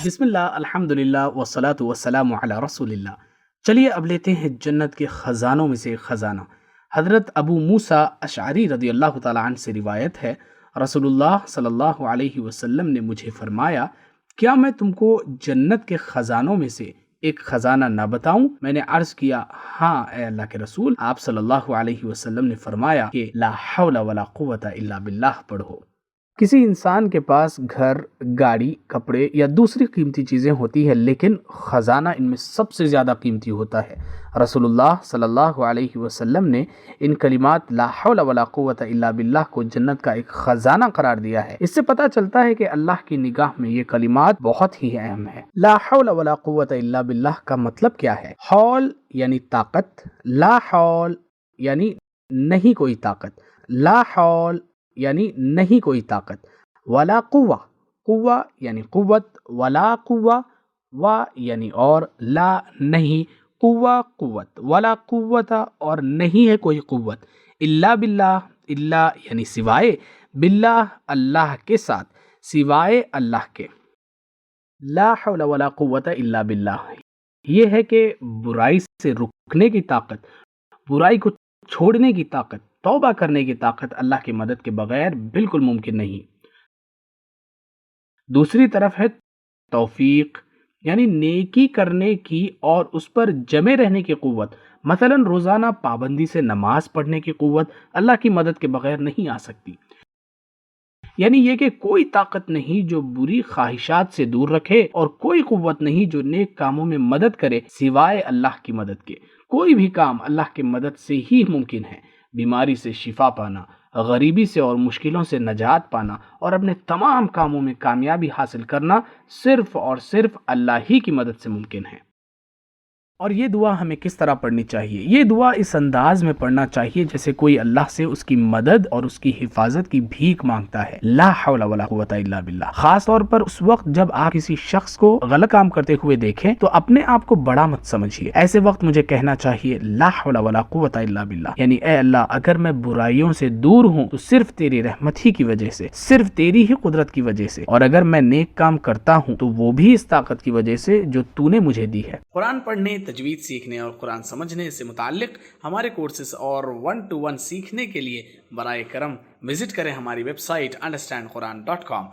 بسم اللہ، الحمدللہ والصلاۃ والسلام علی رسول اللہ۔ چلیے اب لیتے ہیں جنت کے خزانوں میں سے ایک خزانہ۔ حضرت ابو موسیٰ اشعری رضی اللہ تعالیٰ عنہ سے روایت ہے، رسول اللہ صلی اللہ علیہ وسلم نے مجھے فرمایا، کیا میں تم کو جنت کے خزانوں میں سے ایک خزانہ نہ بتاؤں؟ میں نے عرض کیا، ہاں اے اللہ کے رسول۔ آپ صلی اللہ علیہ وسلم نے فرمایا کہ لا حول ولا قوت الا باللہ پڑھو۔ کسی انسان کے پاس گھر، گاڑی، کپڑے یا دوسری قیمتی چیزیں ہوتی ہیں، لیکن خزانہ ان میں سب سے زیادہ قیمتی ہوتا ہے۔ رسول اللہ صلی اللہ علیہ وسلم نے ان کلمات لا حول ولا قوت الا باللہ کو جنت کا ایک خزانہ قرار دیا ہے۔ اس سے پتہ چلتا ہے کہ اللہ کی نگاہ میں یہ کلمات بہت ہی اہم ہے۔ لا حول ولا قوت الا باللہ کا مطلب کیا ہے؟ حول یعنی طاقت، لا حول یعنی نہیں کوئی طاقت، لا حول یعنی نہیں کوئی طاقت، ولا قوہ، قوہ یعنی قوت، ولا قوہ، وا یعنی اور، لا نہیں، قوہ قوت، ولا قوت اور نہیں ہے کوئی قوت، الا باللہ، الا یعنی سوائے، باللہ اللہ کے ساتھ، سوائے اللہ کے۔ لا حول ولا قوت الا باللہ یہ ہے کہ برائی سے رکنے کی طاقت، برائی کو چھوڑنے کی طاقت، توبہ کرنے کی طاقت اللہ کی مدد کے بغیر بالکل ممکن نہیں۔ دوسری طرف ہے توفیق، یعنی نیکی کرنے کی اور اس پر جمے رہنے کی قوت، مثلا روزانہ پابندی سے نماز پڑھنے کی قوت اللہ کی مدد کے بغیر نہیں آ سکتی۔ یعنی یہ کہ کوئی طاقت نہیں جو بری خواہشات سے دور رکھے، اور کوئی قوت نہیں جو نیک کاموں میں مدد کرے سوائے اللہ کی مدد کے۔ کوئی بھی کام اللہ کی مدد سے ہی ممکن ہے۔ بیماری سے شفا پانا، غریبی سے اور مشکلوں سے نجات پانا، اور اپنے تمام کاموں میں کامیابی حاصل کرنا صرف اور صرف اللہ ہی کی مدد سے ممکن ہے۔ اور یہ دعا ہمیں کس طرح پڑھنی چاہیے؟ یہ دعا اس انداز میں پڑھنا چاہیے جیسے کوئی اللہ سے اس کی مدد اور اس کی حفاظت کی بھیک مانگتا ہے۔ لا حول ولا قوت الا باللہ۔ خاص طور پر اس وقت جب آپ کسی شخص کو غلط کام کرتے ہوئے دیکھیں تو اپنے آپ کو بڑا مت سمجھیے۔ ایسے وقت مجھے کہنا چاہیے لا حول ولا قوت الا باللہ، یعنی اے اللہ، اگر میں برائیوں سے دور ہوں تو صرف تیری رحمت ہی کی وجہ سے، صرف تیری ہی قدرت کی وجہ سے، اور اگر میں نیک کام کرتا ہوں تو وہ بھی اس طاقت کی وجہ سے جو تو نے مجھے دی ہے۔ قرآن پڑھنے، تجوید سیکھنے اور قرآن سمجھنے سے متعلق ہمارے کورسز اور 1-to-1 سیکھنے کے لیے براہ کرم وزٹ کریں ہماری ویب سائٹ understandquran.com۔